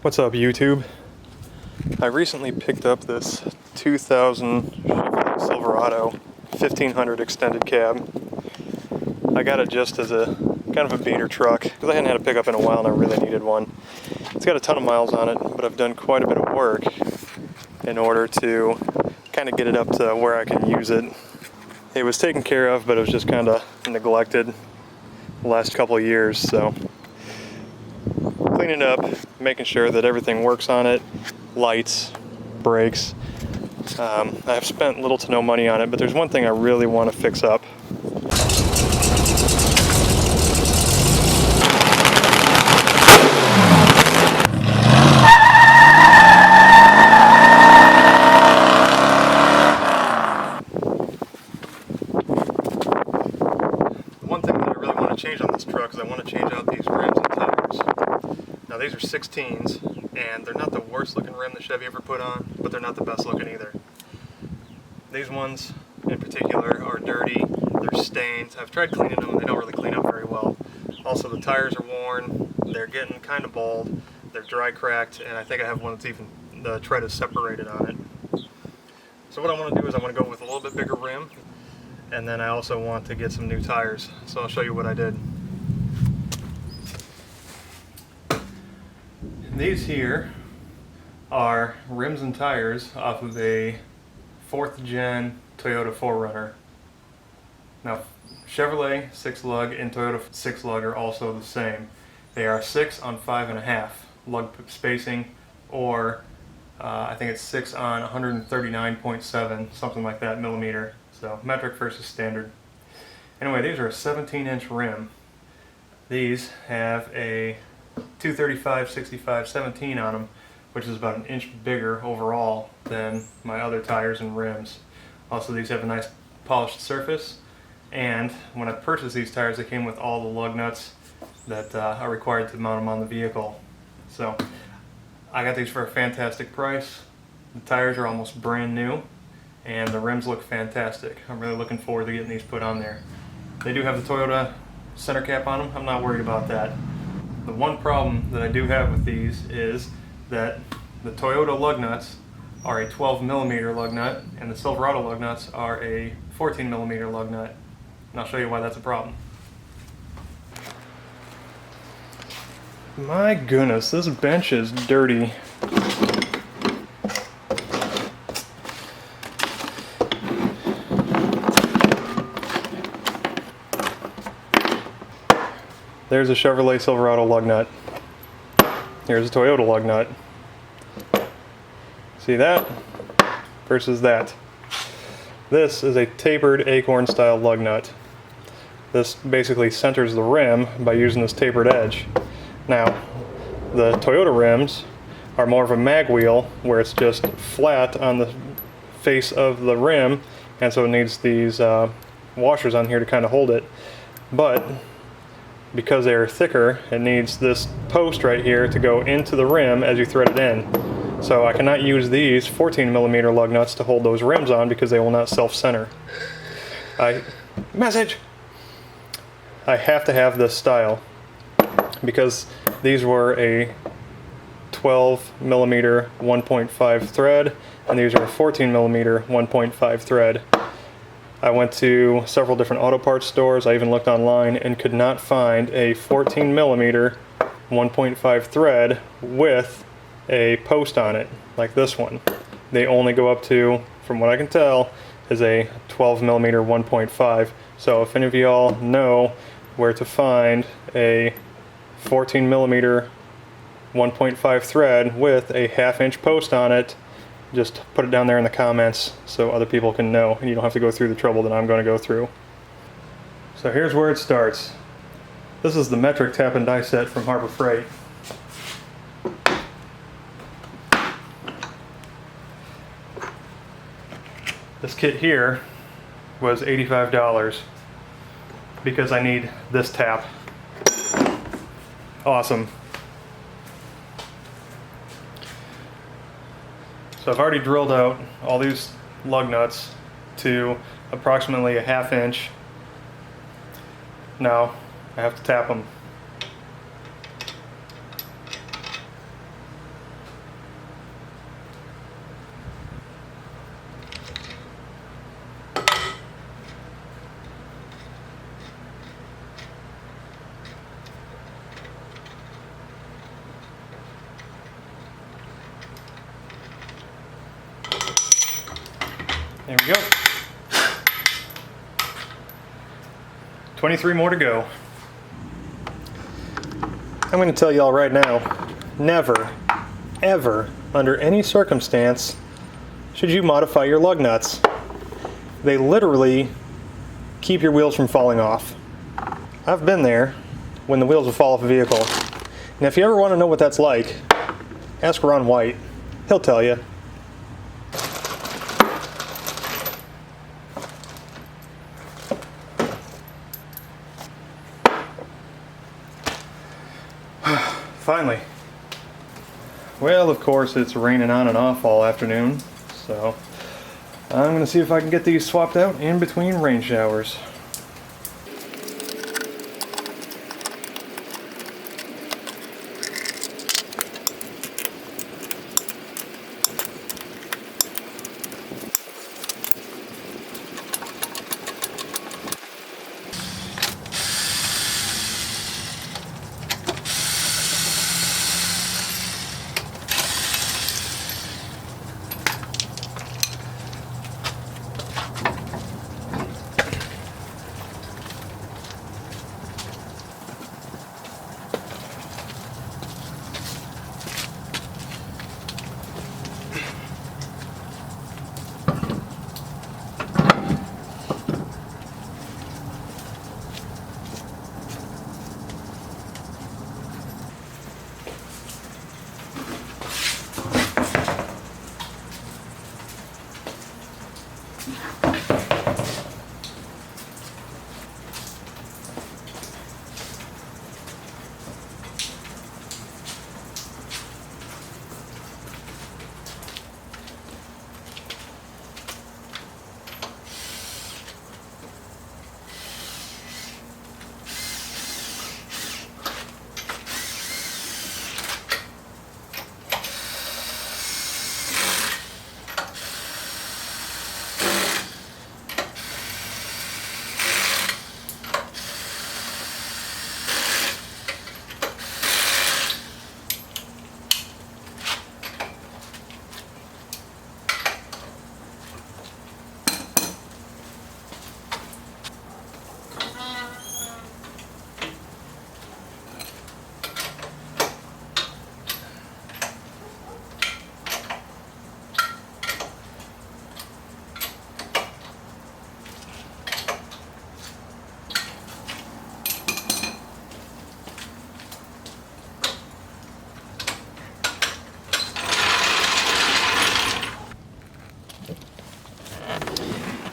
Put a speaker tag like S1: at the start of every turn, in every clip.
S1: What's up, YouTube? I recently picked up this 2000 Chevy Silverado 1500 extended cab. I got it just as a kind of a beater truck because I hadn't had a pickup in a while and I really needed one. It's got a ton of miles on it, but I've done quite a bit of work in order to kind of get it up to where I can use it. It was taken care of, but it was just kind of neglected the last couple of years, so cleaning it up, making sure that everything works on it, lights, brakes. I've spent little to no money on it, but there's one thing I really want to fix up. One thing that I really want to change on this truck is I want to change out these rims and tires. Now these are 16s, and they're not the worst looking rim that Chevy ever put on, but they're not the best looking either. These ones in particular are dirty, they're stained. I've tried cleaning them and they don't really clean up very well. Also the tires are worn, they're getting kind of bald, they're dry cracked, and I think I have one that's even, the tread is separated on it. So what I want to do is I want to go with a little bit bigger rim, and then I also want to get some new tires. So I'll show you what I did. These here are rims and tires off of a 4th gen Toyota 4Runner. Now Chevrolet 6 lug and Toyota 6 lug are also the same. They are 6 on 5.5 lug spacing, or I think it's 6 on 139.7, something like that, millimeter. So metric versus standard. Anyway, these are a 17-inch rim. These have a 235/65/17 on them, which is about an inch bigger overall than my other tires and rims. Also, these have a nice polished surface, and when I purchased these tires, they came with all the lug nuts that are required to mount them on the vehicle. So I got these for a fantastic price. The tires are almost brand new, and the rims look fantastic. I'm really looking forward to getting these put on there. They do have the Toyota center cap on them. I'm not worried about that. The one problem that I do have with these is that the Toyota lug nuts are a 12mm lug nut, and the Silverado lug nuts are a 14mm lug nut. And I'll show you why that's a problem. My goodness, this bench is dirty. There's a Chevrolet Silverado lug nut. Here's a Toyota lug nut. See that? Versus that. This is a tapered acorn style lug nut. This basically centers the rim by using this tapered edge. Now, the Toyota rims are more of a mag wheel, where it's just flat on the face of the rim, and so it needs these washers on here to kind of hold it. But because they are thicker, it needs this post right here to go into the rim as you thread it in. So I cannot use these 14mm lug nuts to hold those rims on because they will not self-center. I have to have this style because these were a 12mm 1.5 thread, and these are a 14mm 1.5 thread. I went to several different auto parts stores. I even looked online and could not find a 14mm 1.5 thread with a post on it like this one. They only go up to, from what I can tell, is a 12mm 1.5. So if any of y'all know where to find a 14mm 1.5 thread with a 1/2 inch post on it, just put it down there in the comments so other people can know, and you don't have to go through the trouble that I'm going to go through. So here's where it starts. This is the metric tap and die set from Harbor Freight. This kit here was $85 because I need this tap. Awesome. So I've already drilled out all these lug nuts to approximately a 1/2 inch. Now I have to tap them. There we go. 23 more to go. I'm going to tell y'all right now, never, ever, under any circumstance, should you modify your lug nuts. They literally keep your wheels from falling off. I've been there when the wheels will fall off a vehicle. And if you ever want to know what that's like, ask Ron White. He'll tell you. Finally. Well, of course, it's raining on and off all afternoon, so I'm going to see if I can get these swapped out in between rain showers.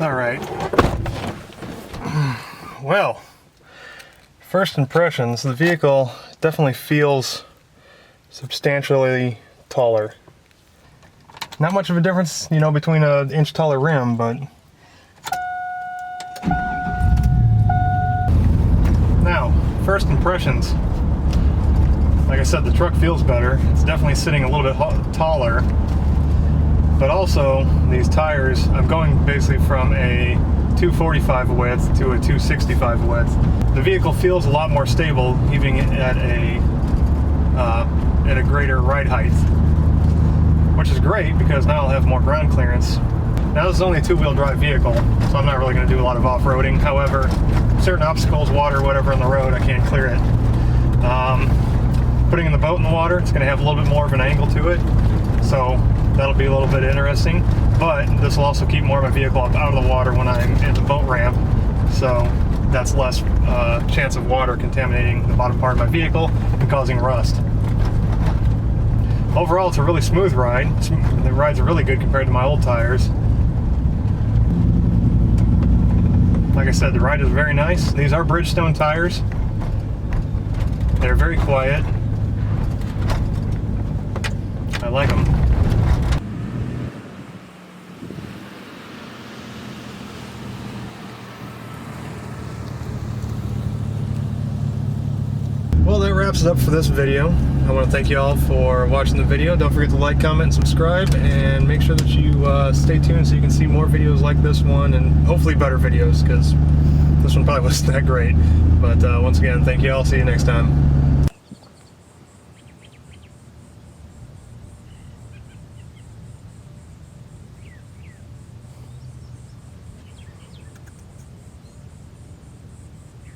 S1: All right. Well, first impressions, the vehicle definitely feels substantially taller. Not much of a difference, you know, between an inch taller rim, but now, first impressions. Like I said, the truck feels better. It's definitely sitting a little bit taller. But also, these tires, I'm going basically from a 245 width to a 265 width. The vehicle feels a lot more stable, even at a greater ride height, which is great because now I'll have more ground clearance. Now this is only a two-wheel drive vehicle, so I'm not really going to do a lot of off-roading. However, certain obstacles, water, whatever on the road, I can't clear it. Putting the boat in the water, it's going to have a little bit more of an angle to it, so that'll be a little bit interesting, but this will also keep more of my vehicle up out of the water when I'm in the boat ramp, so that's less chance of water contaminating the bottom part of my vehicle and causing rust. Overall, it's a really smooth ride. The rides are really good compared to my old tires. Like I said, the ride is very nice. These are Bridgestone tires. They're very quiet. I like them. Well, that wraps it up for this video. I want to thank you all for watching the video. Don't forget to like, comment, and subscribe, and make sure that you stay tuned so you can see more videos like this one, and hopefully better videos, because this one probably wasn't that great. But once again, thank you all. See you next time.